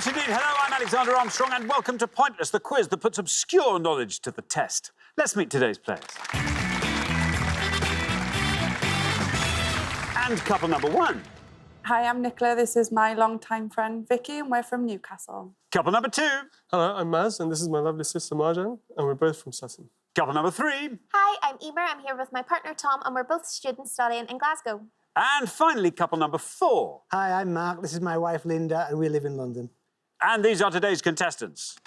much indeed. Hello, I'm Alexander Armstrong, and welcome to Pointless, the quiz that puts obscure knowledge to the test. Let's meet today's players. And couple number one. Hi, I'm Nicola. This is my long-time friend, Vicky, and we're from Newcastle. Couple number two. Hello, I'm Maz, and this is my lovely sister Marjan, and we're both from Sutton. Couple number three. Hi, I'm Emer. I'm here with my partner Tom, and we're both students studying in Glasgow. And finally, couple number four. Hi, I'm Mark. This is my wife, Linda, and we live in London. And these are today's contestants.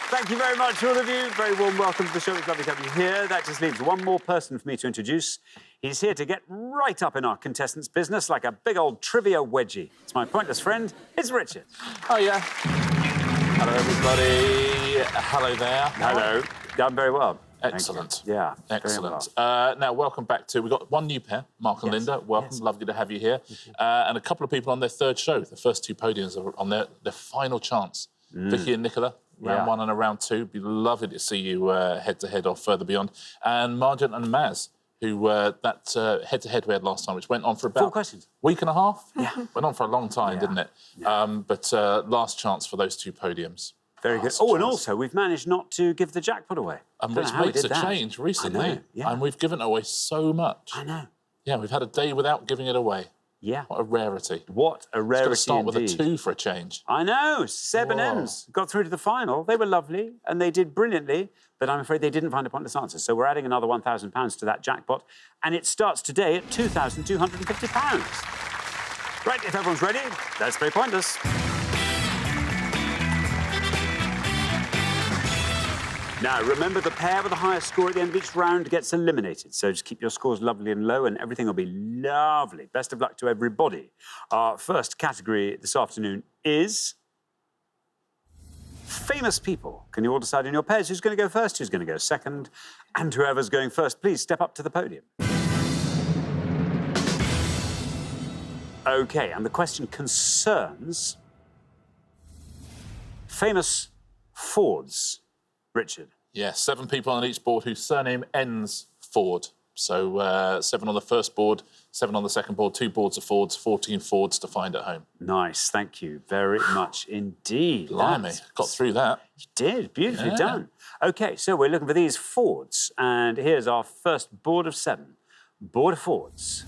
Thank you very much, all of you. Very warm welcome to the show. It's lovely to have you here. That just leaves one more person for me to introduce. He's here to get right up in our contestants' business like a big old trivia wedgie. It's my pointless friend. It's Richard. Oh, yeah. Hello, everybody. Hello there. Hello. I'm very well. Excellent. Yeah. Excellent. Very well. Now, welcome back to... We've got one new pair, Mark and Linda. Welcome. Yes. Lovely to have you here. And a couple of people on their third show. The first two podiums are on their final chance. Vicky and Nicola, round one and a round two. Be lovely to see you head-to-head or further beyond. And Marjan and Maz, who that head-to-head we had last time, which went on for about... 4 questions. Week and a half? Yeah. Went on for a long time, didn't it? Yeah. But last chance for those two podiums. Very good. Oh, and also, we've managed not to give the jackpot away. And Don't which know how we makes did a that. change recently. I know, yeah. And we've given away so much. I know. Yeah, we've had a day without giving it away. Yeah. What a rarity. What a rarity It's got to start indeed. with a 2 for a change. I know. Seb and Whoa. Ems got through to the final. They were lovely and they did brilliantly, but I'm afraid they didn't find a pointless answer. So we're adding another £1,000 to that jackpot, and it starts today at £2,250. Right, if everyone's ready, let's play Pointless. Now, remember, the pair with the highest score at the end of each round gets eliminated. So just keep your scores lovely and low and everything will be lovely. Best of luck to everybody. Our first category this afternoon is famous people. Can you all decide in your pairs who's going to go first, who's going to go second? And whoever's going first, please step up to the podium. OK, and the question concerns famous Fords. Richard. Yeah, 7 people on each board whose surname ends Ford. So 7 on the first board, 7 on the second board, 2 boards of Fords, 14 Fords to find at home. Nice, thank you very much indeed. Blimey, got through that. You did, beautifully done. OK, so we're looking for these Fords, and here's our first board of 7. Board of Fords.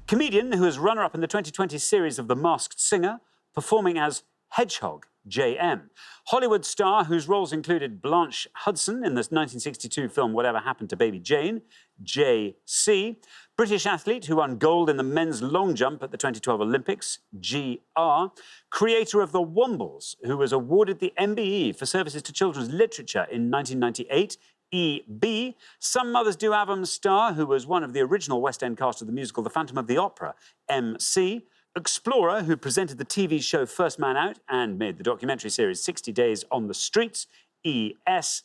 Comedian who is runner-up in the 2020 series of The Masked Singer, performing as Hedgehog, J.M. Hollywood star whose roles included Blanche Hudson in the 1962 film Whatever Happened to Baby Jane, J.C. British athlete who won gold in the men's long jump at the 2012 Olympics, G.R. Creator of The Wombles, who was awarded the MBE for services to children's literature in 1998, E.B. Some Mothers Do Avum star who was one of the original West End cast of the musical The Phantom of the Opera, M.C. Explorer, who presented the TV show First Man Out and made the documentary series 60 Days on the Streets, E.S.,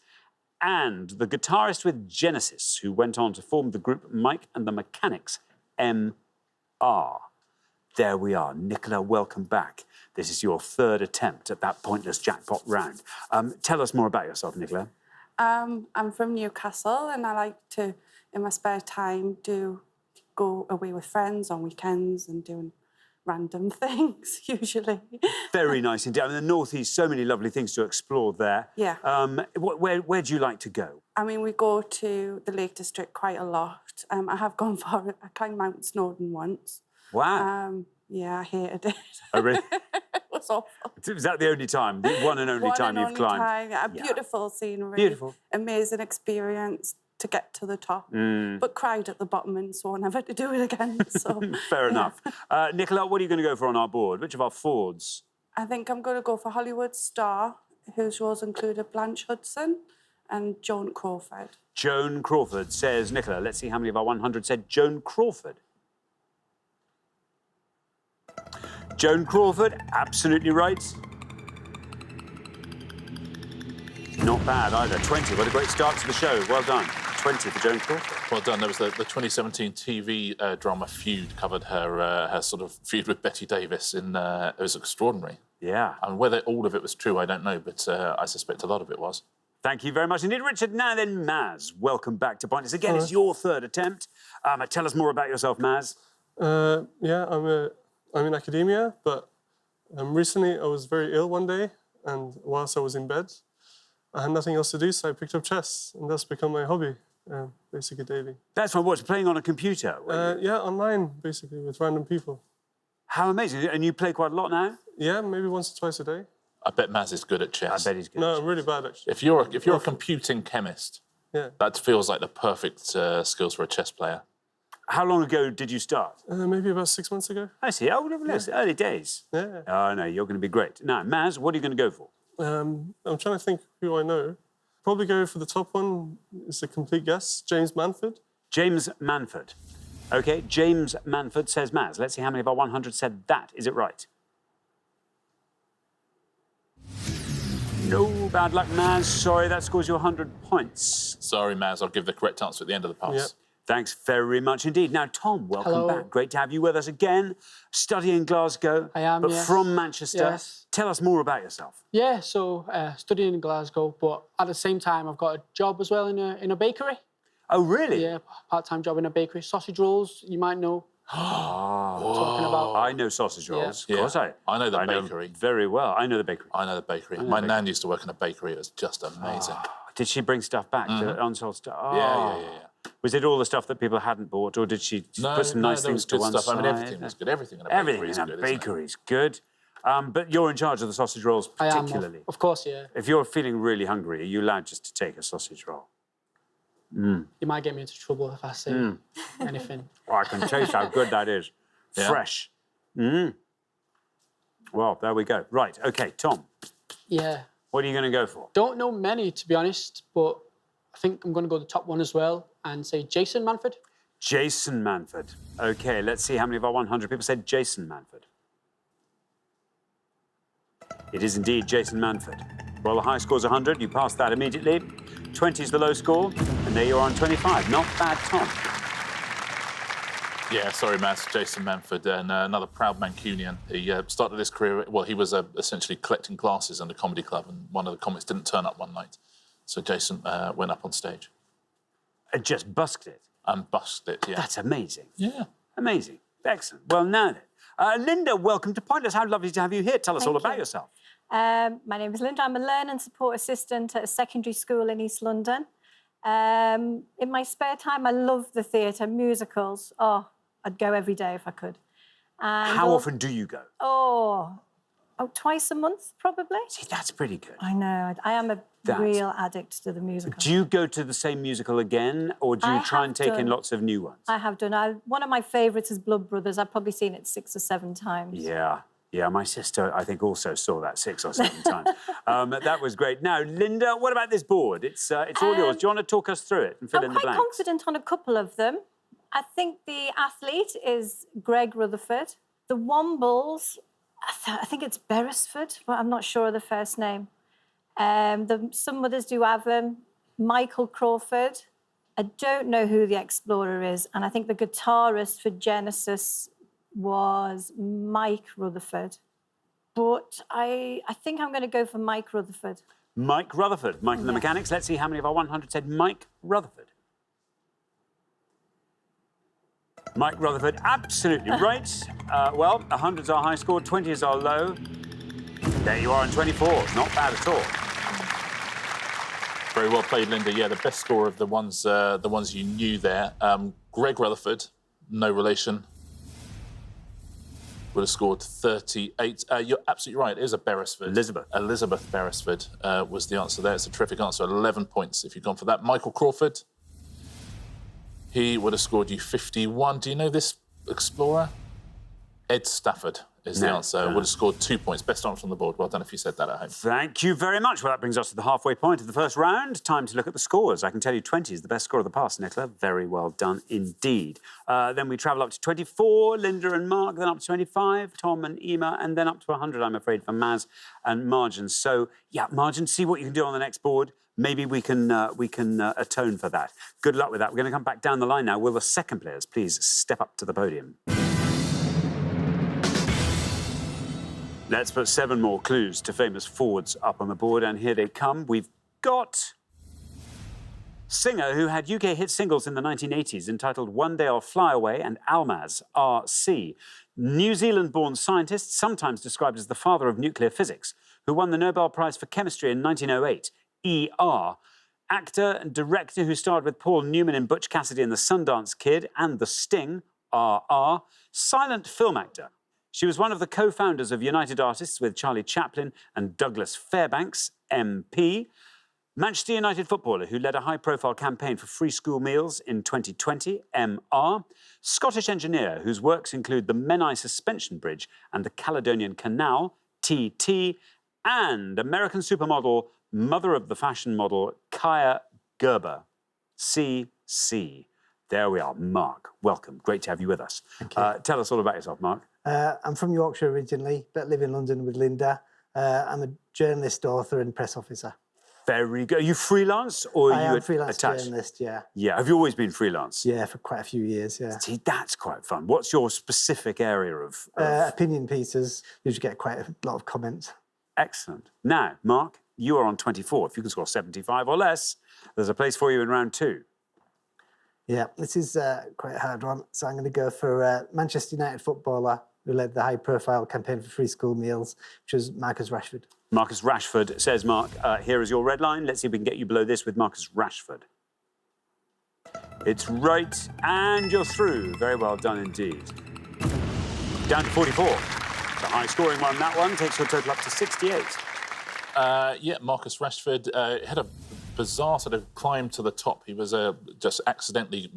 and the guitarist with Genesis, who went on to form the group Mike and the Mechanics, M.R. There we are. Nicola, welcome back. This is your third attempt at that pointless jackpot round. Tell us more about yourself, Nicola. I'm from Newcastle, and I like to, in my spare time, go away with friends on weekends and doing random things, usually. Very nice indeed. I mean, the North East, so many lovely things to explore there. Yeah. Where do you like to go? I mean, we go to the Lake District quite a lot. I have gone for it. I climbed Mount Snowdon once. Wow. Yeah, I hated it. Oh, really? It was awful. Was that the only time, the one and only time you've climbed? Time. Yeah, beautiful scenery. Beautiful. Amazing experience to get to the top. But cried at the bottom and swore never to do it again. So Fair enough. Nicola, what are you going to go for on our board? Which of our Fords? I think I'm going to go for Hollywood star, whose roles included Blanche Hudson and Joan Crawford. Joan Crawford, says Nicola. Let's see how many of our 100 said Joan Crawford. Joan Crawford, absolutely right. Not bad either. 20. What a great start to the show. Well done. 20 for Joan Crawford. Well done. There was the 2017 TV drama Feud covered her sort of feud with Betty Davis. It was extraordinary. Yeah. And whether all of it was true, I don't know, but I suspect a lot of it was. Thank you very much indeed, Richard. Now then, Maz, welcome back to Pointless. Again, it's your third attempt. Tell us more about yourself, Maz. Yeah, I'm in academia, but Recently, I was very ill one day, and whilst I was in bed, I had nothing else to do, so I picked up chess, and that's become my hobby, basically daily. That's from what's playing on a computer. Yeah, online, basically, with random people. How amazing. And you play quite a lot now? Yeah, maybe once or twice a day. I bet Maz is good at I chess. bet he's good. No, I'm really bad, actually. If you're a computing chemist, Yeah. that feels like the perfect skills for a chess player. How long ago did you start? Maybe about 6 months ago. I see. Oh, it's early days. Yeah. Oh, no, you're going to be great. Now, Maz, what are you going to go for? I'm trying to think who I know. Probably go for the top one. It's a complete guess. James Manford. James Manford. OK, James Manford says Maz. Let's see how many of our 100 said that. Is it right? No, bad luck, Maz. Sorry, that scores you 100 points. Sorry, Maz, I'll give the correct answer at the end of the pass. Yeah. Thanks very much indeed. Now, Tom, welcome Hello. back. Great to have you with us again. Studying in Glasgow. I am, But yes. from Manchester. Yes. Tell us more about yourself. Yeah, so studying in Glasgow, but at the same time, I've got a job as well in a bakery. Oh, really? Yeah, part-time job in a bakery. Sausage rolls, you might know. Talking about. I know sausage rolls. Yeah. Of course I know the know bakery. very well. I know the bakery. I know the bakery. My nan used to work in a bakery. It was just amazing. Did she bring stuff back, the unsold stuff? Oh. Yeah. Was it all the stuff that people hadn't bought, or did she put some nice there things was to good one stuff. side? I mean, everything was good. Everything in a Everything bakery is in a good, isn't it? bakery is good. But you're in charge of the sausage rolls I am, particularly. of course, yeah. If you're feeling really hungry, are you allowed just to take a sausage roll? You might get me into trouble if I say anything. Oh, I can taste how good that is. Yeah. Fresh. Well, there we go. Right, OK, Tom, Yeah. what are you going to go for? Don't know many, to be honest, but I think I'm going to go the top one as well and say Jason Manford. Jason Manford. OK, let's see how many of our 100 people said Jason Manford. It is indeed Jason Manford. Well, the high score's 100. You passed that immediately. 20 is the low score. And there you are on 25. Not bad, Tom. Yeah, sorry, Maz. Jason Manford, and another proud Mancunian. He started his career. Well, he was essentially collecting glasses in the comedy club, and one of the comics didn't turn up one night, so Jason went up on stage It just busked it. and busked it. Yeah, That's amazing. yeah. Amazing. Excellent. Well, now then. Linda, welcome to Pointless. How lovely to have you here. Tell us all Thank about you. yourself. My name is Linda. I'm a learn and support assistant at a secondary school in East London. In my spare time, I love the theatre, musicals. Oh, I'd go every day if I could. And How often do you go? Oh, twice a month, probably. See, that's pretty good. I know. I am a That's- real addict to the musical. Do you go to the same musical again, or do you I try and have take in done. lots of new ones? I have done. One of my favourites is Blood Brothers. I've probably seen it 6 or 7 times. Yeah, my sister, I think, also saw that 6 or 7 times. That was great. Now, Linda, what about this board? It's all yours. Do you want to talk us through it and fill I'm in the quite blanks? confident on a couple of them. I think the athlete is Greg Rutherford. The Wombles, I think it's Beresford, but I'm not sure of the first name. Some others do have Michael Crawford. I don't know who the explorer is, and I think the guitarist for Genesis was Mike Rutherford. But I think I'm going to go for Mike Rutherford. Mike Rutherford. Mike and the Yeah. Mechanics. Let's see how many of our 100 said Mike Rutherford. Mike Rutherford, absolutely right. Well, 100's our high score, 20 is our low. There you are on 24. Not bad at all. Very well played, Linda. Yeah, the best score of the ones you knew there. Greg Rutherford, no relation, would have scored 38. You're absolutely right. It is a Beresford. Elizabeth Beresford was the answer there. It's a terrific answer. 11 points if you'd gone for that. Michael Crawford, he would have scored you 51. Do you know this explorer? Ed Stafford is the No. answer. Would have scored 2 points. Best answer on the board. Well done if you said that at home. Thank you very much. Well, that brings us to the halfway point of the first round. Time to look at the scores. I can tell you 20 is the best score of the past, Nicola. Very well done indeed. Then we travel up to 24, Linda and Mark, then up to 25, Tom and Emma, and then up to 100, I'm afraid, for Maz and Margin. So, yeah, Margin, see what you can do on the next board. Maybe we can atone for that. Good luck with that. We're going to come back down the line now. Will the second players please step up to the podium? Let's put 7 more clues to famous forwards up on the board, and here they come. We've got singer who had UK hit singles in the 1980s entitled One Day I'll Fly Away and Almaz, RC. New Zealand-born scientist, sometimes described as the father of nuclear physics, who won the Nobel Prize for Chemistry in 1908, E.R. Actor and director who starred with Paul Newman in Butch Cassidy and the Sundance Kid and The Sting, R.R. Silent film actor. She was one of the co-founders of United Artists with Charlie Chaplin and Douglas Fairbanks, MP. Manchester United footballer who led a high-profile campaign for free school meals in 2020, MR. Scottish engineer whose works include the Menai Suspension Bridge and the Caledonian Canal, TT. And American supermodel, mother of the fashion model, Kaya Gerber, CC. There we are. Mark, welcome. Great to have you with us. Tell us all about yourself, Mark. I'm from Yorkshire originally, but live in London with Linda. I'm a journalist, author and press officer. Very good. Are you freelance or are I you am freelance attached? journalist, yeah. Yeah. Have you always been freelance? Yeah, for quite a few years, yeah. See, that's quite fun. What's your specific area of... Opinion pieces, usually get quite a lot of comments. Excellent. Now, Mark, you are on 24. If you can score 75 or less, there's a place for you in round 2. Yeah, this is quite a hard one. So I'm going to go for Manchester United footballer who led the high-profile campaign for free school meals, which was Marcus Rashford. Marcus Rashford, says Mark. Here is your red line. Let's see if we can get you below this with Marcus Rashford. It's right, and you're through. Very well done indeed. Down to 44. The high-scoring one, that one, takes your total up to 68. Yeah, Marcus Rashford had a bizarre sort of climb to the top. He was just accidentally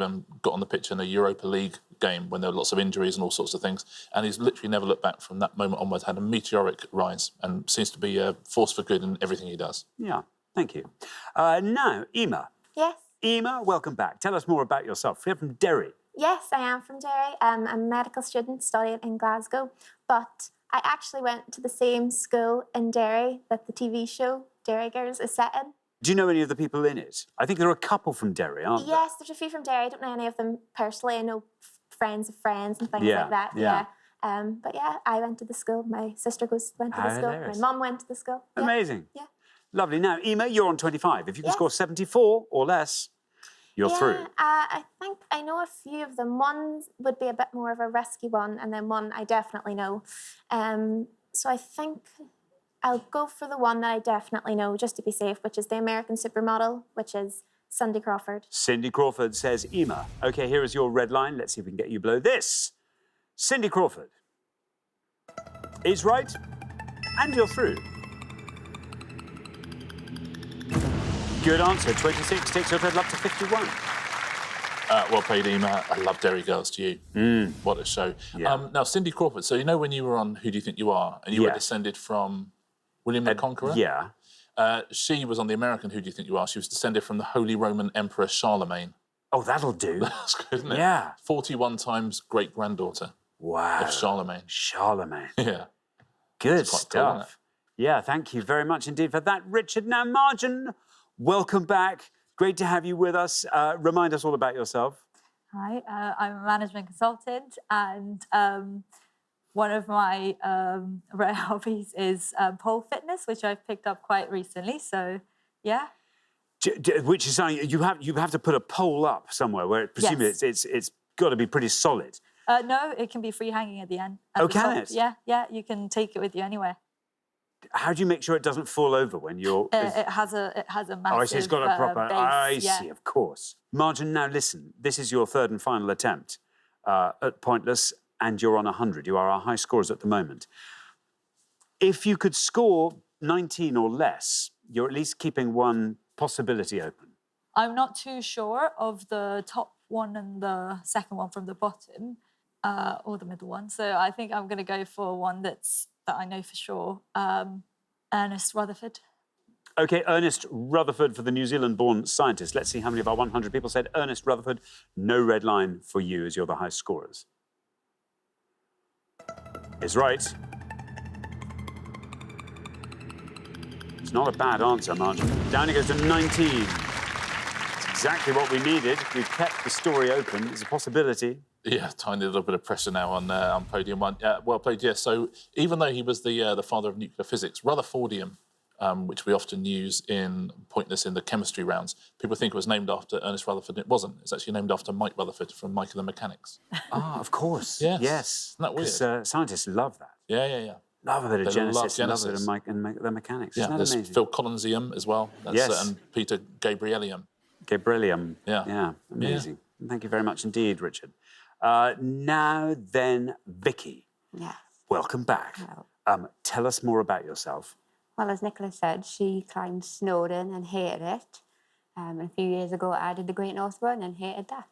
got on the pitch in a Europa League game when there were lots of injuries and all sorts of things, and he's literally never looked back from that moment onwards, had a meteoric rise and seems to be a force for good in everything he does. Yeah, thank you. Now, Ema. Yes. Ema, welcome back. Tell us more about yourself. You're from Derry. Yes, I am from Derry. I'm a medical student studying in Glasgow, but I actually went to the same school in Derry that the TV show Derry Girls is set in. Do you know any of the people in it? I think there are a couple from Derry, aren't there? Yes, there's a few from Derry. I don't know any of them personally. I know friends of friends and things Yeah, like that. yeah. But yeah, I went to the school. My sister went to the school. Hilarious. My mum went to the school. Yeah. Amazing. Yeah. Lovely. Now, Ema, you're on 25. If you can Yes. score 74 or less, you're through. I think I know a few of them. One would be a bit more of a risky one, and then one I definitely know. So I think I'll go for the one that I definitely know, just to be safe, which is the American supermodel, which is Cindy Crawford. Cindy Crawford, says Ema. OK, here is your red line. Let's see if we can get you below this. Cindy Crawford is right, and you're through. Good answer. 26 takes your total up to 51. Well played, Ema. I love Derry Girls to you. What a show. Yeah. Now, Cindy Crawford, so you know when you were on Who Do You Think You Are, and you were Yeah. descended from William the Conqueror? Yeah. She was on the American Who Do You Think You Are? She was descended from the Holy Roman Emperor Charlemagne. Oh, that'll do. That's good, isn't it? Yeah. 41 times great-granddaughter Wow. of Charlemagne. Charlemagne. Yeah. Good It's quite cool, isn't stuff. Yeah, thank you very much indeed for that, Richard. Now, Margin, welcome back. Great to have you with us. Remind us all about yourself. Hi, I'm a management consultant, and one of my rare hobbies is pole fitness, which I've picked up quite recently. So, yeah. Which is something you have to put a pole up somewhere where presumably Yes. it's got to be pretty solid. No, it can be free hanging at the end. at Oh, the can top. it? Yeah, you can take it with you anywhere. How do you make sure it doesn't fall over when you're? It has a massive Oh, I see. It's got a proper. base. I yeah. see. Of course. Margin. Now listen. This is your third and final attempt at Pointless, and you're on 100. You are our high scorers at the moment. If you could score 19 or less, you're at least keeping one possibility open. I'm not too sure of the top one and the second one from the bottom, or the middle one. So I think I'm going to go for one that I know for sure. Ernest Rutherford. OK, Ernest Rutherford for the New Zealand-born scientist. Let's see how many of our 100 people said Ernest Rutherford. No red line for you as you're the high scorers. Is right. It's not a bad answer, Margin. Down it goes to 19. It's exactly what we needed. We've kept the story open. It's a possibility. Yeah, tiny little bit of pressure now on podium one. Well played, yes. So even though he was the father of nuclear physics, Rutherfordium which we often use in Pointless in the chemistry rounds. People think it was named after Ernest Rutherford. It wasn't. It's actually named after Mike Rutherford from Mike and the Mechanics. Ah, of course. Yes. Yes. Isn't that weird? 'Cause, scientists love that. Yeah. Love a bit of They Genesis, love and love a bit of Genesis. Mike and the Mechanics. Yeah, Isn't that there's amazing? Phil Collinsium as well. That's, Yes. and Peter Gabrielium. Gabrielium. Yeah. Yeah, amazing. Thank you very much indeed, Richard. Now then, Vicky, Yes. welcome back. Hello. Tell us more about yourself. Well, as Nicola said, she climbed Snowdon and hated it. And a few years ago, I did the Great North Run and hated that.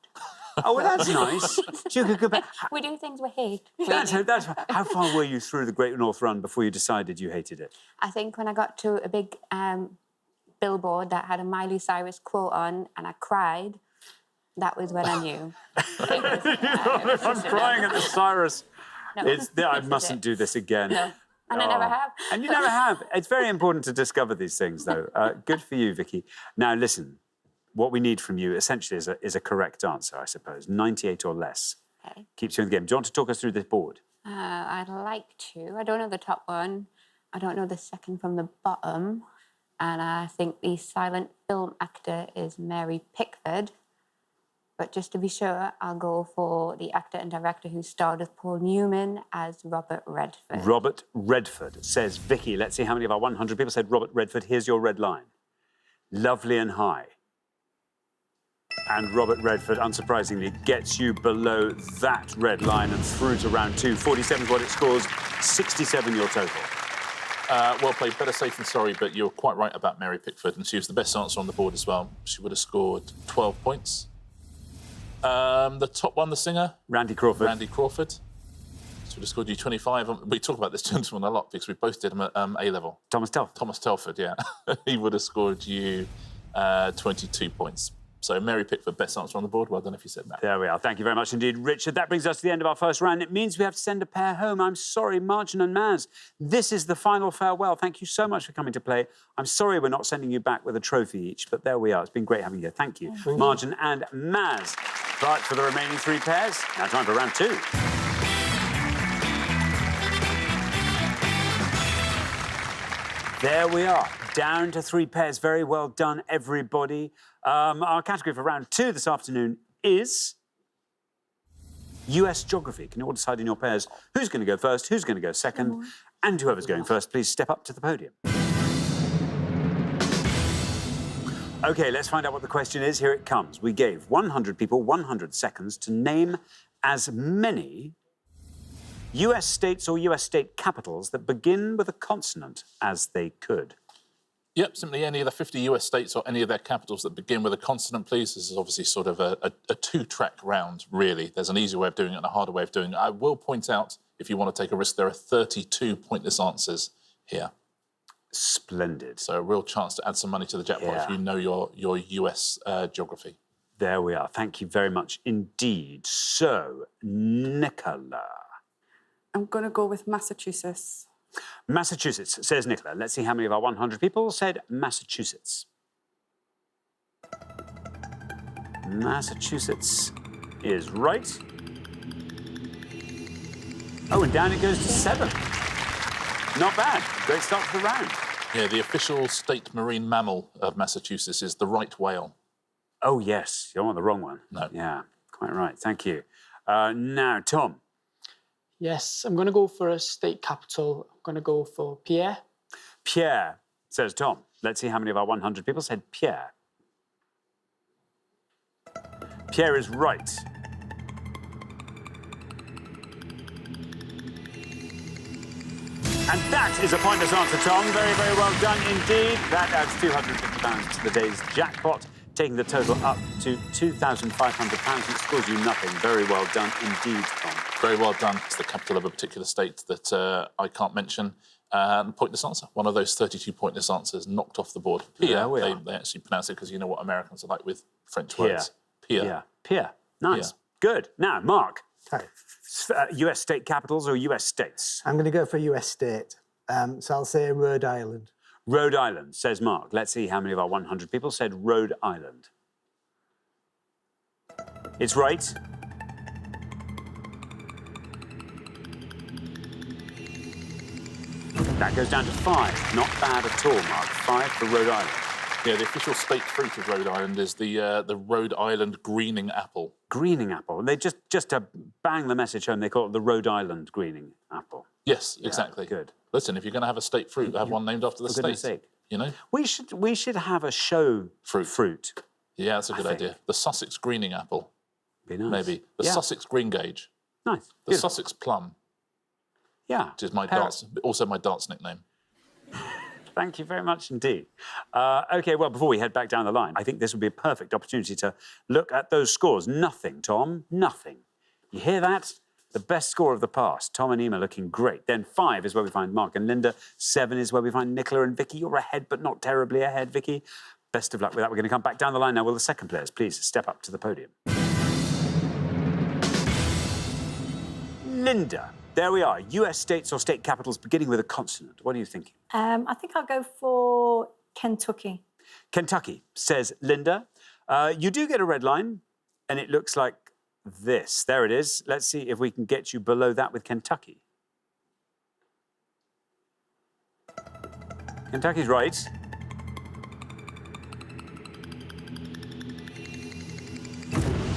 Oh, well, that's nice. So you could go back. We do things we hate. That's how far were you through the Great North Run before you decided you hated it? I think when I got to a big billboard that had a Miley Cyrus quote on and I cried, that was when I knew. I'm crying at the Cyrus. No, I this is mustn't it. do this again. No. And I never Oh. have. And you never have. It's very important to discover these things, though. Good for you, Vicky. Now, listen, what we need from you essentially is a correct answer, I suppose. 98 or less. Okay. Keeps you in the game. Do you want to talk us through this board? I'd like to. I don't know the top one. I don't know the second from the bottom. And I think the silent film actor is Mary Pickford. But just to be sure, I'll go for the actor and director who starred with Paul Newman as Robert Redford. Robert Redford, says Vicky. Let's see how many of our 100 people said Robert Redford. Here's your red line. Lovely and high. And Robert Redford, unsurprisingly, gets you below that red line and through to round 2. 47 is what it scores, 67 your total. Well played, better safe than sorry, but you're quite right about Mary Pickford, and she was the best answer on the board as well. She would have scored 12 points. The top one, the singer? Randy Crawford. Randy Crawford. She would have scored you 25. We talk about this gentleman a lot because we both did him at A-level. Thomas Telford. Thomas Telford, yeah. He would have scored you 22 points. So Mary Pickford, best answer on the board. Well done if you said that. There we are. Thank you very much indeed, Richard. That brings us to the end of our first round. It means we have to send a pair home. I'm sorry, Margin and Maz. This is the final farewell. Thank you so much for coming to play. I'm sorry we're not sending you back with a trophy each, but there we are. It's been great having you here. Thank you, Margin and Maz. Right, for the remaining 3 pairs, now time for round 2. There we are, down to 3 pairs. Very well done, everybody. Our category for round 2 this afternoon is US geography. Can you all decide in your pairs who's going to go first, who's going to go second, and whoever's going first, please step up to the podium. OK, let's find out what the question is. Here it comes. We gave 100 people 100 seconds to name as many US states or US state capitals that begin with a consonant as they could. Yep, simply any of the 50 US states or any of their capitals that begin with a consonant, please. This is obviously sort of a 2-track round, really. There's an easier way of doing it and a harder way of doing it. I will point out, if you want to take a risk, there are 32 pointless answers here. Splendid. So a real chance to add some money to the jackpot if you know your US geography. There we are. Thank you very much indeed. So, Nicola. I'm going to go with Massachusetts. Massachusetts, says Nicola. Let's see how many of our 100 people said Massachusetts. Massachusetts is right. Oh, and down it goes to 7. Not bad. Great start to the round. Yeah, the official state marine mammal of Massachusetts is the right whale. Oh, yes. You don't want the wrong one. No. Yeah, quite right. Thank you. Now, Tom. Yes, I'm going to go for a state capital. I'm going to go for Pierre. Pierre, says Tom. Let's see how many of our 100 people said Pierre. Pierre is right. And that is a pointless answer, Tom. Very, very well done indeed. That adds £250 to the day's jackpot, taking the total up to £2,500. It scores you nothing. Very well done indeed, Tom. Very well done. It's the capital of a particular state that I can't mention. Pointless answer. One of those 32 pointless answers knocked off the board. Pierre, they actually pronounce it because you know what Americans are like with French words. Pierre. Yeah, Pierre. Nice. Pierre. Good. Now, Mark. Hi. US state capitals or US states? I'm going to go for a US state. So I'll say Rhode Island. Rhode Island, says Mark. Let's see how many of our 100 people said Rhode Island. It's right. That goes down to 5. Not bad at all, Mark. 5 for Rhode Island. Yeah, the official state fruit of Rhode Island is the Rhode Island greening apple. Greening apple. They just to bang the message home, they call it the Rhode Island greening apple. Yes, exactly. Good. Listen, if you're going to have a state fruit, have one named after the For goodness state. sake. You know? We should have a show fruit. Yeah, that's a good think. idea. The Sussex greening apple, Be nice. maybe. The Yeah. Sussex green gauge. Nice. The Beautiful. Sussex plum, Yeah. which is my Parrot. darts, also my darts nickname. Thank you very much indeed. OK, well, before we head back down the line, I think this would be a perfect opportunity to look at those scores. Nothing, Tom, nothing. You hear that? The best score of the past. Tom and Emma looking great. Then 5 is where we find Mark and Linda. 7 is where we find Nicola and Vicky. You're ahead, but not terribly ahead, Vicky. Best of luck with that. We're going to come back down the line now. Will the second players please step up to the podium? Linda, there we are. US states or state capitals beginning with a consonant. What are you thinking? I think I'll go for Kentucky. Kentucky, says Linda. You do get a red line, and it looks like this. There it is. Let's see if we can get you below that with Kentucky. Kentucky's right.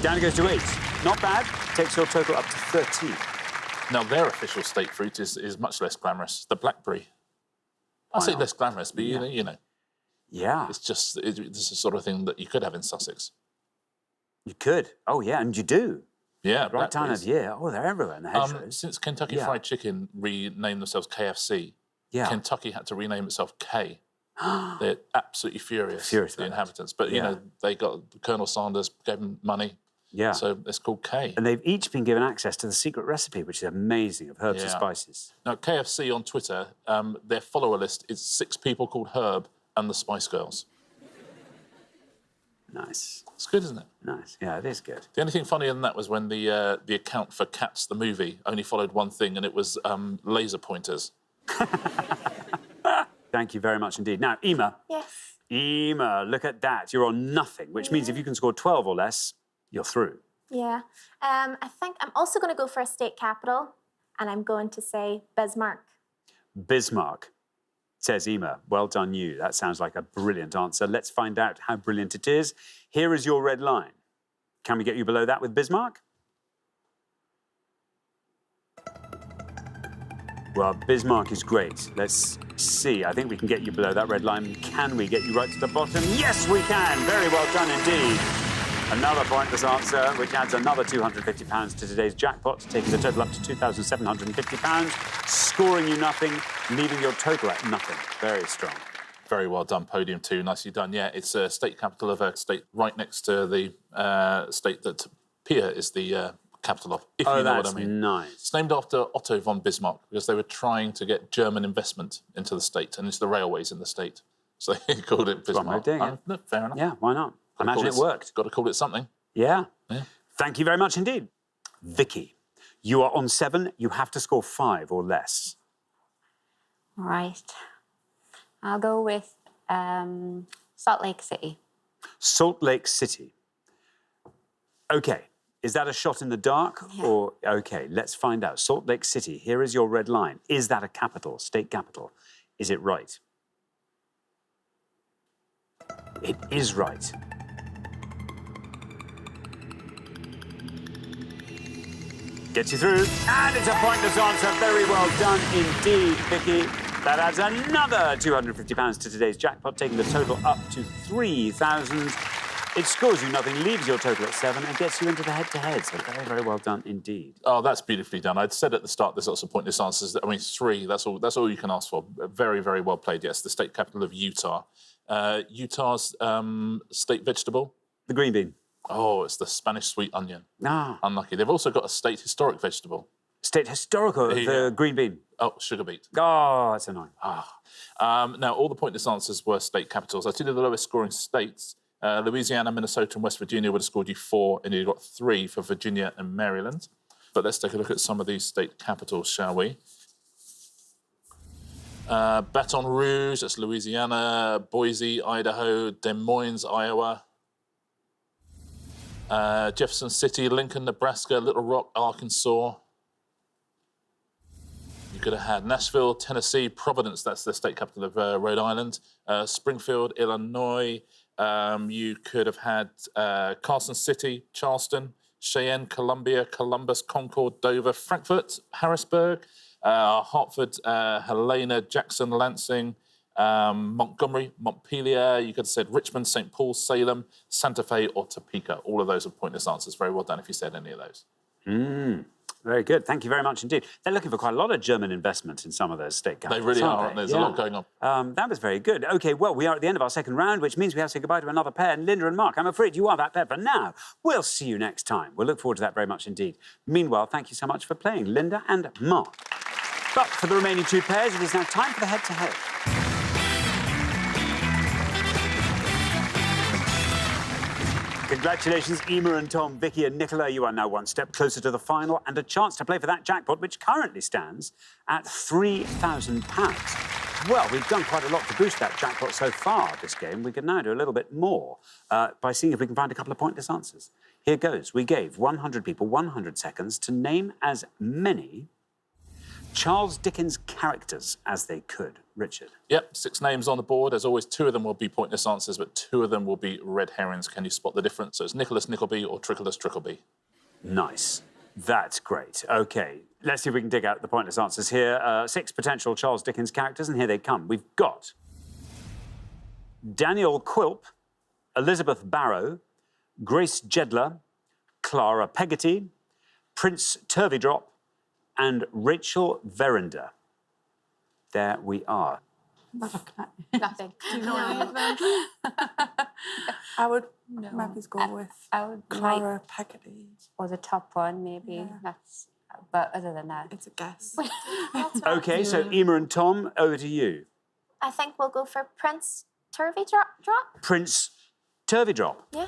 Down it goes to 8. Not bad. Takes your total up to 13. Now, their official state fruit is much less glamorous, the blackberry. I say not? less glamorous, but you know, Yeah, it's just it's the sort of thing that you could have in Sussex. you could. Oh, yeah, and you do. Yeah, Right time of blackberries. year. Oh, they're everywhere in the hedgerows. Since Kentucky Yeah. Fried Chicken renamed themselves KFC, Yeah. Kentucky had to rename itself K. They're absolutely furious, Furious the about that. inhabitants. But, you Yeah. know, they got Colonel Sanders gave them money, Yeah. so it's called K. And they've each been given access to the secret recipe, which is amazing, of herbs and Yeah. spices. Now, KFC on Twitter, their follower list is 6 people called Herb and the Spice Girls. Nice. It's good, isn't it? Nice. Yeah, it is good. The only thing funnier than that was when the account for Cats the movie only followed one thing, and it was laser pointers. Thank you very much indeed. Now, Emma. Yes. Emma, look at that. You're on nothing, which means if you can score 12 or less, you're through. Yeah. I think I'm also going to go for a state capital, and I'm going to say Bismarck. Bismarck, says Emma. Well done, you. That sounds like a brilliant answer. Let's find out how brilliant it is. Here is your red line. Can we get you below that with Bismarck? Well, Bismarck is great. Let's see. I think we can get you below that red line. Can we get you right to the bottom? Yes, we can. Very well done indeed. Another pointless answer, which adds another £250 to today's jackpot, taking the total up to £2,750, scoring you nothing, leaving your total at nothing. Very strong. Very well done, podium 2. Nicely done. Yeah, it's a state capital of a state right next to the state that Pia is the capital of, if you know what I mean. Nice. It's named after Otto von Bismarck because they were trying to get German investment into the state and into the railways in the state. So they called it one way of Bismarck. doing it. No, fair enough. Yeah, why not? I imagine it worked. Got to call it something. Yeah. Yeah. Thank you very much indeed. Vicky, you are on 7. You have to score 5 or less. Right. I'll go with Salt Lake City. Salt Lake City. OK. Is that a shot in the dark? Yeah. Or, OK, let's find out. Salt Lake City, here is your red line. Is that a capital, state capital? Is it right? It is right. Gets you through. And it's a pointless answer. Very well done indeed, Vicky. That adds another £250 to today's jackpot, taking the total up to 3,000. It scores you nothing, leaves your total at 7, and gets you into the head-to-head. So very, very well done indeed. Oh, that's beautifully done. I'd said at the start there's lots of pointless answers. I mean, 3, that's all you can ask for. Very, very well played. Yes, the state capital of Utah. Utah's state vegetable? The green bean. Oh, it's the Spanish sweet onion. Ah. Unlucky. They've also got a state historic vegetable. State historical, There you the go. green bean. Oh, sugar beet. Oh, that's annoying. Now, all the pointless answers were state capitals. I tell you the lowest scoring states. Louisiana, Minnesota and West Virginia would have scored you 4, and you got 3 for Virginia and Maryland. But let's take a look at some of these state capitals, shall we? Baton Rouge, that's Louisiana. Boise, Idaho. Des Moines, Iowa. Jefferson City, Lincoln, Nebraska. Little Rock, Arkansas. You could have had Nashville, Tennessee, Providence, that's the state capital of Rhode Island, Springfield, Illinois. You could have had Carson City, Charleston, Cheyenne, Columbia, Columbus, Concord, Dover, Frankfurt, Harrisburg, Hartford, Helena, Jackson, Lansing, Montgomery, Montpelier. You could have said Richmond, St. Paul, Salem, Santa Fe, or Topeka. All of those are pointless answers. Very well done if you said any of those. Very good. Thank you very much indeed. They're looking for quite a lot of German investment in some of those state capitals. They really are. aren't they? There's a lot going on. That was very good. OK, well, we are at the end of our second round, which means we have to say goodbye to another pair. Linda and Mark, I'm afraid you are that pair for now. We'll see you next time. We'll look forward to that very much indeed. Meanwhile, thank you so much for playing, Linda and Mark. But for the remaining two pairs, it is now time for the head-to-head. Congratulations, Emma and Tom, Vicky and Nicola. You are now one step closer to the final and a chance to play for that jackpot, which currently stands at £3,000. Well, we've done quite a lot to boost that jackpot so far this game. We can now do a little bit more by seeing if we can find a couple of pointless answers. Here goes. We gave 100 people 100 seconds to name as many Charles Dickens characters as they could. Richard? Yep, 6 names on the board. As always, 2 of them will be pointless answers, but 2 of them will be red herrings. Can you spot the difference? So it's Nicholas Nickleby or Trickolas Trickleby. Nice. That's great. OK, let's see if we can dig out the pointless answers here. 6 potential Charles Dickens characters, and here they come. We've got Daniel Quilp, Elizabeth Barrow, Grace Jedler, Clara Peggotty, Prince Turveydrop, and Rachel Verinder. There we are. Nothing. Do you know any of them? I would maybe go with I would Clara Peggotty. or the top one, maybe. Yeah. That's. But other than that, It's a guess. OK, so Emma and Tom, over to you. I think we'll go for Prince Turveydrop. Prince Turveydrop. Yeah.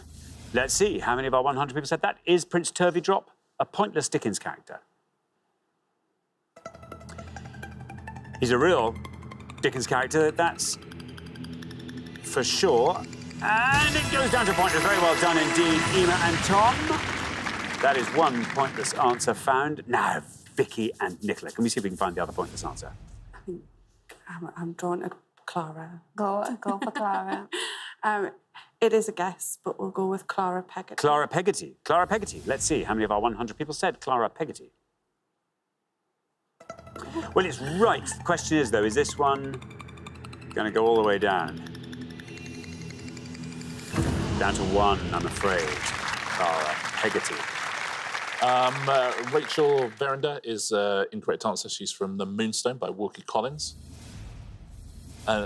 Let's see, how many of our 100 people said that? Is Prince Turveydrop a pointless Dickens character? He's a real Dickens character, that's for sure. And it goes down to pointless. Very well done indeed, Emma and Tom. That is one pointless answer found. Now, Vicky and Nicola. Can we see if we can find the other pointless answer? I think I'm drawn to Clara. go for Clara. It is a guess, but we'll go with Clara Peggotty. Clara Peggotty. Clara Peggotty. Let's see, how many of our 100 people said Clara Peggotty? Well, it's right. The question is, though, is this one going to go all the way down? Down to 1, I'm afraid. Clara Peggotty. Rachel Verinder is incorrect answer. She's from The Moonstone by Wilkie Collins.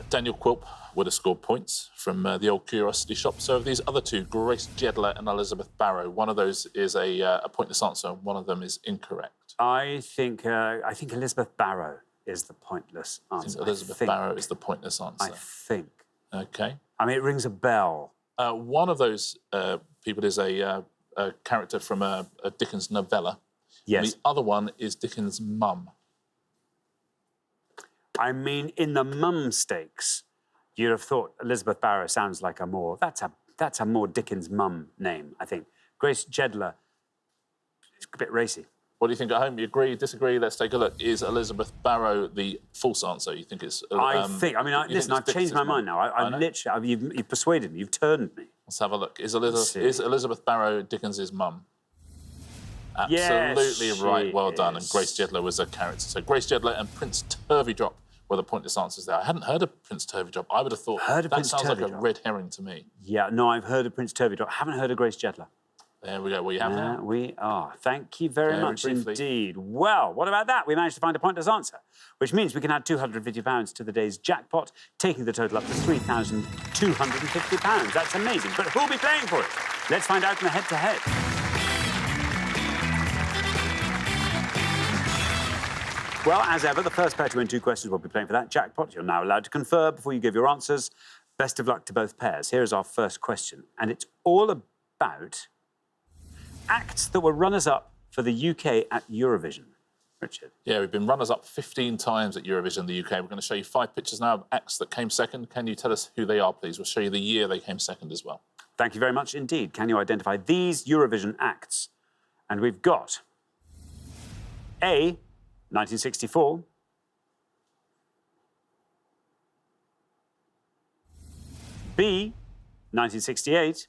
Daniel Quilp would have scored points from the old Curiosity Shop. So of these other 2, Grace Jedler and Elizabeth Barrow, one of those is a pointless answer, and one of them is incorrect. I think Elizabeth Barrow is the pointless answer. Elizabeth Barrow is the pointless answer. I think. OK. I mean, it rings a bell. One of those people is a character from a Dickens novella. Yes. And the other one is Dickens' mum. I mean, in the mum stakes, you'd have thought Elizabeth Barrow sounds like a more... That's a more Dickens mum name, I think. Grace Jedler, it's a bit racy. What do you think at home? You agree, disagree? Let's take a look. Is Elizabeth Barrow the false answer? You think it's... listen, I've changed my mind now. I'm literally... You've persuaded me. You've turned me. Let's have a look. Is Elizabeth Barrow Dickens' mum? Absolutely yes, right. Well done. is. And Grace Jedler was a character. So Grace Jedler and Prince Turveydrop were the pointless answers there. I hadn't heard of Prince Turveydrop. I would have thought that sounds like a red herring to me. Yeah, no, I've heard of Prince Turveydrop. Haven't heard of Grace Jedler. There we go. Well, you have There now. we are. Thank you very much briefly. indeed. Well, what about that? We managed to find a pointless answer, which means we can add £250 to the day's jackpot, taking the total up to £3,250. That's amazing. But who'll be playing for it? Let's find out in the head-to-head. Well, as ever, the first pair to win 2 questions will be playing for that jackpot. You're now allowed to confer before you give your answers. Best of luck to both pairs. Here is our first question, and it's all about acts that were runners-up for the UK at Eurovision. Richard? Yeah, we've been runners-up 15 times at Eurovision in the UK. We're going to show you 5 pictures now of acts that came second. Can you tell us who they are, please? We'll show you the year they came second as well. Thank you very much indeed. Can you identify these Eurovision acts? And we've got A, 1964, B, 1968.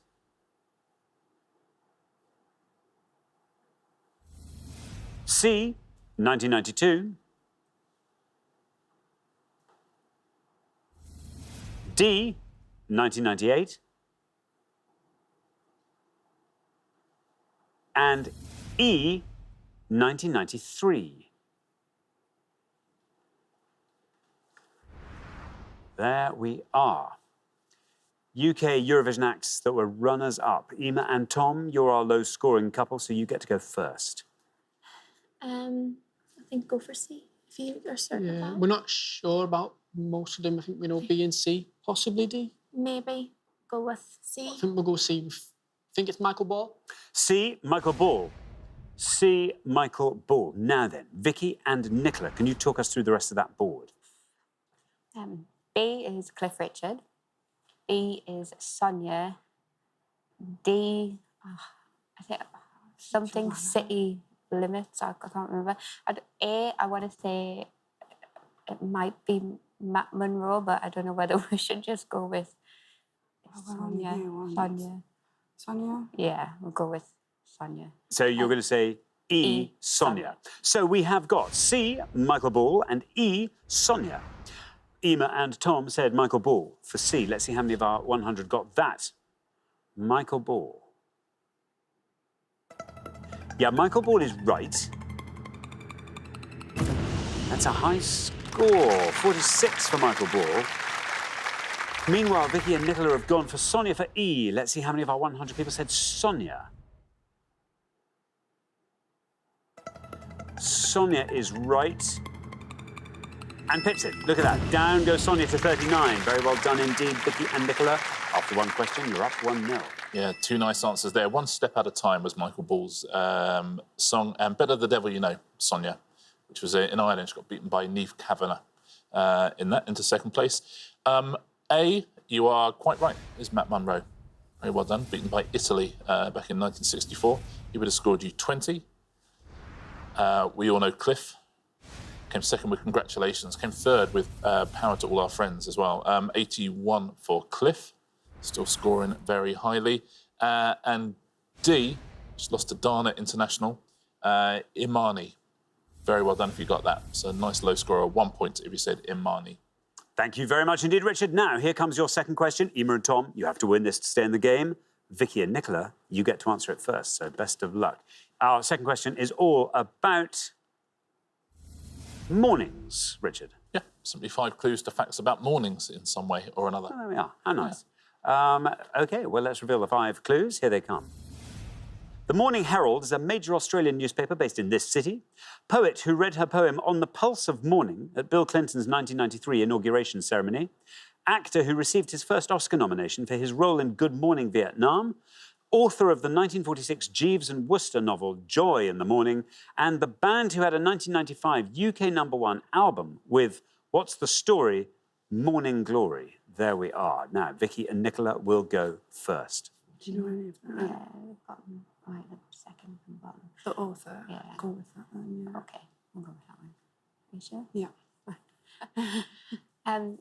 C, 1992. D, 1998. And E, 1993. There we are. UK Eurovision acts that were runners-up. Emma and Tom, you're our low-scoring couple, so you get to go first. I think go for C, if you are certain of Yeah, that. we're not sure about most of them. I think we know B and C, possibly D. Maybe go with C. I think we'll go C. I think it's Michael Ball. C, Michael Ball. C, Michael Ball. Now then, Vicky and Nicola, can you talk us through the rest of that board? B is Cliff Richard. E is Sonia. D, I think something City Limits. I can't remember. A, I want to say it might be Matt Monroe, but I don't know whether we should just go with Sonia. Sonia. Sonia? Yeah, we'll go with Sonia. So you're going to say E, Sonia. So we have got C, Michael Ball, and E, Sonia. Emma and Tom said Michael Ball for C. Let's see how many of our 100 got that. Michael Ball. Yeah, Michael Ball is right. That's a high score, 46 for Michael Ball. Meanwhile, Vicky and Nicola have gone for Sonia for E. Let's see how many of our 100 people said Sonia. Sonia is right. And pips it. Look at that. Down goes Sonia to 39. Very well done indeed, Vicky and Nicola. After one question, you're up 1-0. Yeah, two nice answers there. One Step at a Time was Michael Ball's song, and Better the Devil You Know, Sonia, which was in Ireland. She got beaten by Niamh Kavanagh into second place. A, you are quite right, is Matt Monroe. Very well done. Beaten by Italy back in 1964. He would have scored you 20. We all know Cliff. Came second with Congratulations. Came third with Power to All Our Friends as well. 81 for Cliff. Still scoring very highly. And D, just lost to Dana International. Imani. Very well done if you got that. So nice low score, 1 point if you said Imani. Thank you very much indeed, Richard. Now, here comes your second question. Emma and Tom, you have to win this to stay in the game. Vicky and Nicola, you get to answer it first, so best of luck. Our second question is all about mornings, Richard. Yeah, simply 5 clues to facts about mornings in some way or another. Oh, there we are. How nice. OK, well, let's reveal the 5 clues. Here they come. The Morning Herald is a major Australian newspaper based in this city. Poet who read her poem On the Pulse of Morning at Bill Clinton's 1993 inauguration ceremony. Actor who received his first Oscar nomination for his role in Good Morning Vietnam. Author of the 1946 Jeeves and Wooster novel Joy in the Morning. And the band who had a 1995 UK #1 album with What's the Story? Morning Glory. There we are. Now, Vicky and Nicola will go first. Do you know any of that? Yeah, we've got them right at the second from bottom. The author? Yeah. Go with that one, yeah. Okay, we'll go with that one. You sure? Yeah.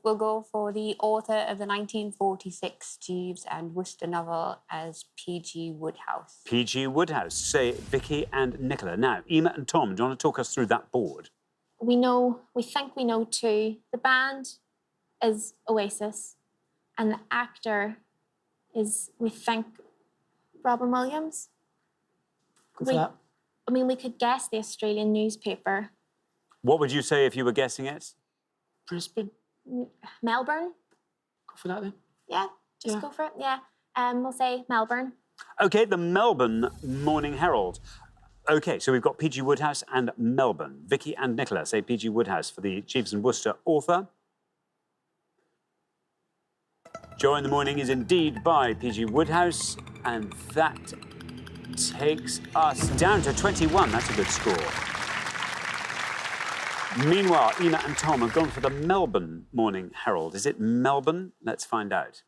We'll go for the author of the 1946 Jeeves and Wooster novel as P.G. Wodehouse. P.G. Wodehouse. Say Vicky and Nicola. Now, Emma and Tom, do you want to talk us through that board? We think we know 2. The band is Oasis, and the actor is, we think, Robin Williams. Go for that. I mean, we could guess the Australian newspaper. What would you say if you were guessing it? Brisbane. Melbourne? Go for that then. Yeah, just go for it. Yeah. We'll say Melbourne. OK, the Melbourne Morning Herald. OK, so we've got P.G. Wodehouse and Melbourne. Vicky and Nicola say P.G. Wodehouse for the Jeeves and Wooster author. Joy in the Morning is indeed by P.G. Wodehouse, and that takes us down to 21. That's a good score. Meanwhile, Emma and Tom have gone for the Melbourne Morning Herald. Is it Melbourne? Let's find out.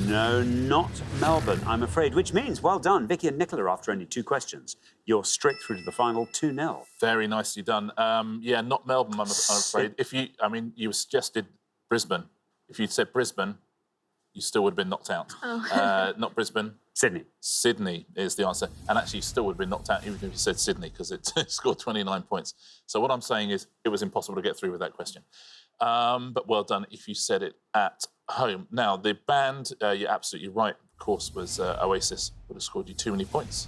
No, not Melbourne, I'm afraid, which means, well done, Vicky and Nicola, after only 2 questions. You're straight through to the final 2-0. Very nicely done. Yeah, not Melbourne, I'm afraid. You suggested Brisbane. If you'd said Brisbane, you still would have been knocked out. Not Brisbane. Sydney. Sydney is the answer. And actually, you still would have been knocked out even if you said Sydney, because it scored 29 points. So what I'm saying is it was impossible to get through with that question. But well done if you said it at home. Now, the band, you're absolutely right, of course, was Oasis. Would have scored you too many points.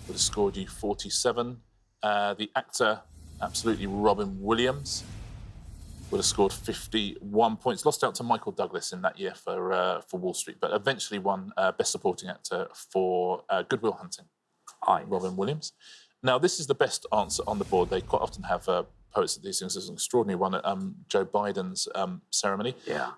Would have scored you 47. The actor, absolutely Robin Williams, would have scored 51 points. Lost out to Michael Douglas in that year for Wall Street, but eventually won Best Supporting Actor for Good Will Hunting. Robin Williams. Now, this is the best answer on the board. They quite often have poets at these things. There's an extraordinary one at Joe Biden's ceremony. Yeah.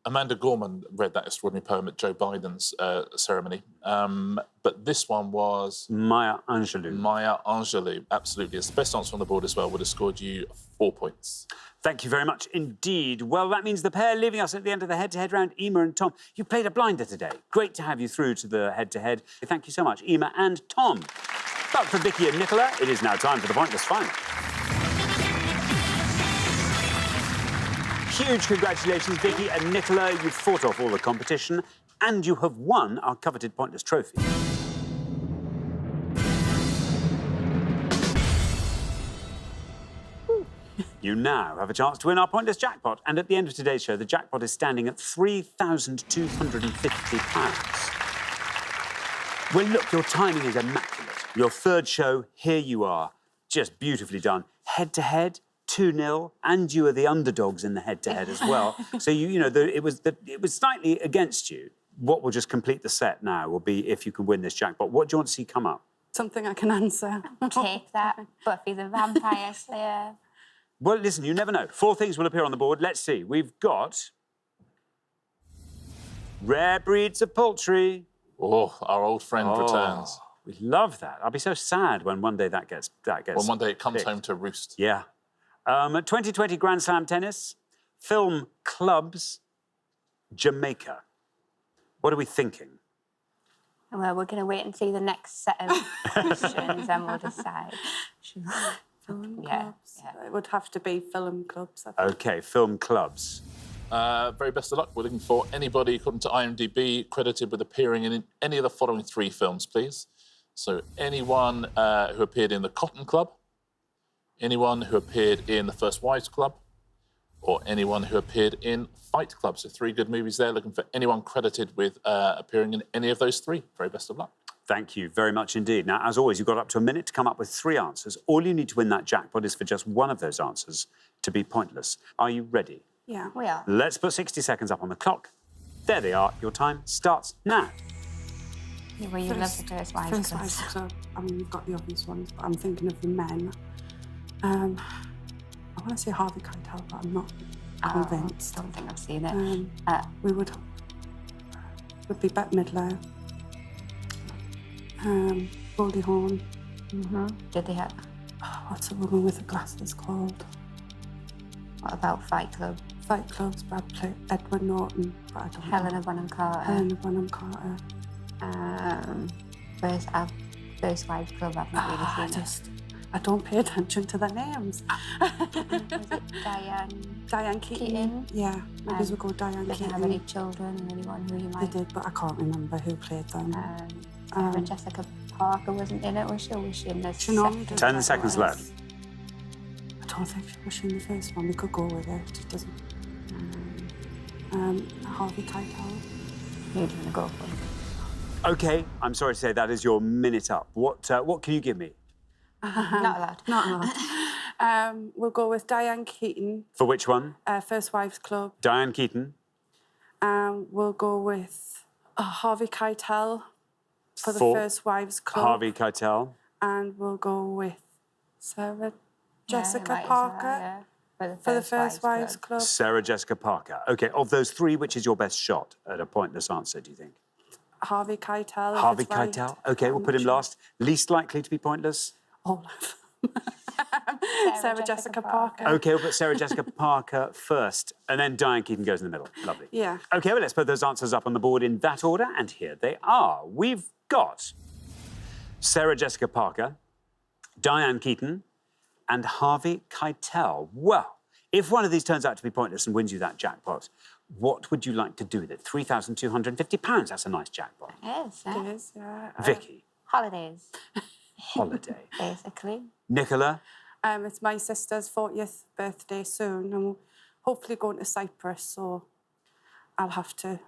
Amanda Gorman read that extraordinary poem at Joe Biden's ceremony. But this one was... Maya Angelou. Maya Angelou, absolutely. It's the best answer on the board as well. Would have scored you 4 points. Thank you very much indeed. Well, that means the pair leaving us at the end of the head-to-head round, Emma and Tom. You played a blinder today. Great to have you through to the head-to-head. Thank you so much, Emma and Tom. But for Vicky and Nicola, it is now time for the Pointless Final. Huge congratulations, Vicky and Nicola. You've fought off all the competition and you have won our coveted Pointless trophy. You now have a chance to win our Pointless jackpot. And at the end of today's show, the jackpot is standing at £3,250. Well, look, your timing is immaculate. Your third show, here you are. Just beautifully done. Head-to-head, 2-0, and you are the underdogs in the head-to-head as well. So, it was slightly against you. What will just complete the set now will be if you can win this jackpot. What do you want to see come up? Something I can answer. Take that, Buffy the Vampire Slayer. Well, listen, you never know. 4 things will appear on the board. Let's see. We've got... rare breeds of poultry. Oh, our old friend returns. We love that. I'll be so sad when one day that gets Well, one day it comes picked. home to roost. Yeah. 2020 Grand Slam tennis, film clubs, Jamaica. What are we thinking? Well, we're going to wait and see the next set of questions and we'll decide. Film Yeah, clubs. It would have to be film clubs. I think. OK, film clubs. Very best of luck. We're looking for anybody, according to IMDb, credited with appearing in any of the following 3 films, please. So anyone who appeared in The Cotton Club, anyone who appeared in The First Wives Club, or anyone who appeared in Fight Club. So 3 good movies there. Looking for anyone credited with appearing in any of those 3. Very best of luck. Thank you very much indeed. Now, as always, you've got up to a minute to come up with 3 answers. All you need to win that jackpot is for just one of those answers to be pointless. Are you ready? Yeah. We are. Let's put 60 seconds up on the clock. There they are. Your time starts now. Well, you love the First Wives First Club. Wives Club. I mean, you've got the obvious ones, but I'm thinking of the men. I want to say Harvey Keitel, but I'm not convinced. I don't think I've seen it. We would be Bette Midler. Goldie Hawn. Did they have... What's the woman with the glasses called? What about Fight Club? Fight Club's Brad Pitt, Edward Norton, but I don't Helena know. Bonham Carter. Helena Bonham Carter. First Wives Club, I've not really seen I don't pay attention to their names. it. Was it Diane? Diane Keaton. Keaton. Yeah, maybe we'll go Diane Did they have Keaton. any children? Anyone who you They might... did, but I can't remember who played them. Sarah Jessica Parker wasn't in it, was she? Or was she in the She normally second? did 10 seconds left. I don't think she was in the first one. We could go with it. It doesn't. Harvey Keitel. Who do you want to go for? OK, I'm sorry to say that is your minute up. What can you give me? Not allowed. Not allowed. We'll go with Diane Keaton. For which one? First Wives Club. Diane Keaton. We'll go with Harvey Keitel for the For First Wives Club. Harvey Keitel. And we'll go with Sarah Jessica might as well, Parker yeah. for the First Wives Club. Sarah Jessica Parker. OK, of those 3, which is your best shot at a pointless answer, do you think? Harvey Keitel. if Harvey it's right. Keitel? OK, we'll put him last. Least likely to be pointless? Olaf. Sarah Jessica Parker. OK, we'll put Sarah Jessica Parker first, and then Diane Keaton goes in the middle. Lovely. Yeah. OK, well, let's put those answers up on the board in that order, and here they are. We've got Sarah Jessica Parker, Diane Keaton, and Harvey Keitel. Well, if one of these turns out to be pointless and wins you that jackpot, what would you like to do with it? £3,250. That's a nice jackpot. It is, It is, yeah. Vicky, Holidays, holiday. basically. Nicola, It's my sister's 40th birthday soon, and we're hopefully going to Cyprus, so I'll have to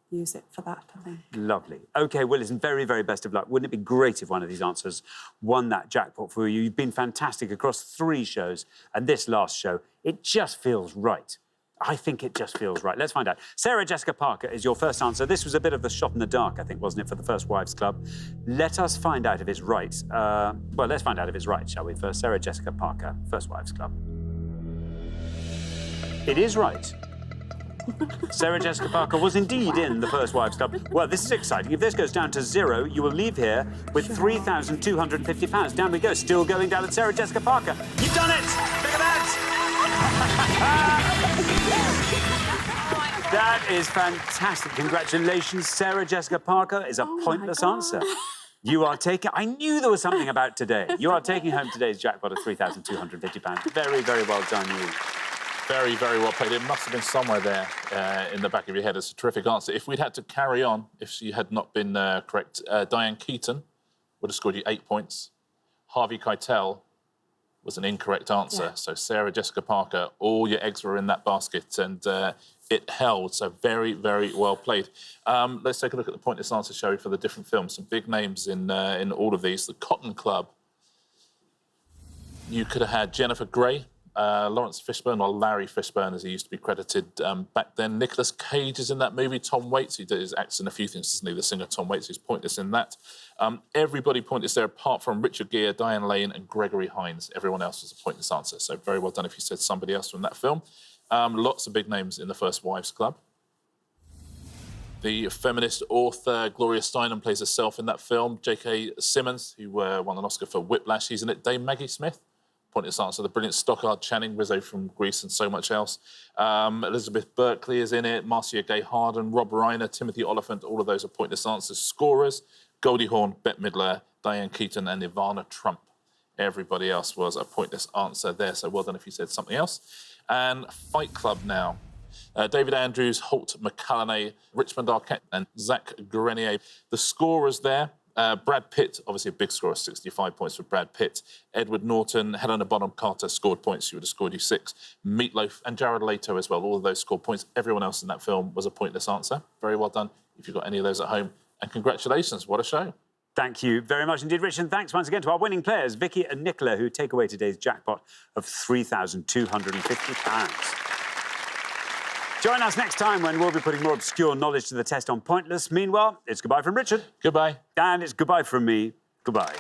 use it for that, I think. lovely. OK, well, listen, very, very best of luck. Wouldn't it be great if one of these answers won that jackpot for you? You've been fantastic across 3 shows, and this last show, it just feels right. I think it just feels right. Let's find out. Sarah Jessica Parker is your first answer. This was a bit of the shot in the dark, I think, wasn't it, for the First Wives Club? Let us find out if it's right. Well, let's find out if it's right, shall we, first? Sarah Jessica Parker, First Wives Club. It is right. Sarah Jessica Parker was indeed in the First Wives Club. Well, this is exciting. If this goes down to 0, you will leave here with £3,250. Down we go. Still going down at Sarah Jessica Parker. You've done it! Look at that! That is fantastic. Congratulations. Sarah Jessica Parker is a pointless answer. You are taking... I knew there was something about today. You are taking home today's jackpot of £3,250. Very, very well done, you. Very, very well played. It must have been somewhere there in the back of your head. It's a terrific answer. If we'd had to carry on, if she had not been correct, Diane Keaton would have scored you 8 points. Harvey Keitel was an incorrect answer. Yeah. So Sarah Jessica Parker, all your eggs were in that basket, and it held. So very, very well played. Let's take a look at the pointless answer, shall we, for the different films. Some big names in all of these. The Cotton Club. You could have had Jennifer Grey, Lawrence Fishburne, or Larry Fishburne, as he used to be credited back then. Nicolas Cage is in that movie. Tom Waits, he acts in a few things, doesn't he? The singer Tom Waits, who's pointless in that. Everybody pointless there, apart from Richard Gere, Diane Lane, and Gregory Hines. Everyone else was a pointless answer. So very well done if you said somebody else from that film. Lots of big names in the First Wives Club. The feminist author Gloria Steinem plays herself in that film. J.K. Simmons, who won an Oscar for Whiplash, he's in it. Dame Maggie Smith. Pointless answer. The brilliant Stockard Channing, Rizzo from Greece, and so much else. Elizabeth Berkley is in it. Marcia Gay Harden, Rob Reiner, Timothy Oliphant. All of those are pointless answers. Scorers: Goldie Hawn, Bette Midler, Diane Keaton, and Ivana Trump. Everybody else was a pointless answer there. So well done if you said something else. And Fight Club now. David Andrews, Holt McCallany, Richmond Arquette, and Zach Grenier. The scorers there. Brad Pitt, obviously a big score of 65 points for Brad Pitt. Edward Norton, Helena Bonham Carter scored points. She would have scored you 6. Meatloaf and Jared Leto as well. All of those scored points. Everyone else in that film was a pointless answer. Very well done if you've got any of those at home. And congratulations, what a show. Thank you very much indeed, Richard. And thanks once again to our winning players, Vicky and Nicola, who take away today's jackpot of £3,250. Join us next time when we'll be putting more obscure knowledge to the test on Pointless. Meanwhile, it's goodbye from Richard. Goodbye. And it's goodbye from me. Goodbye.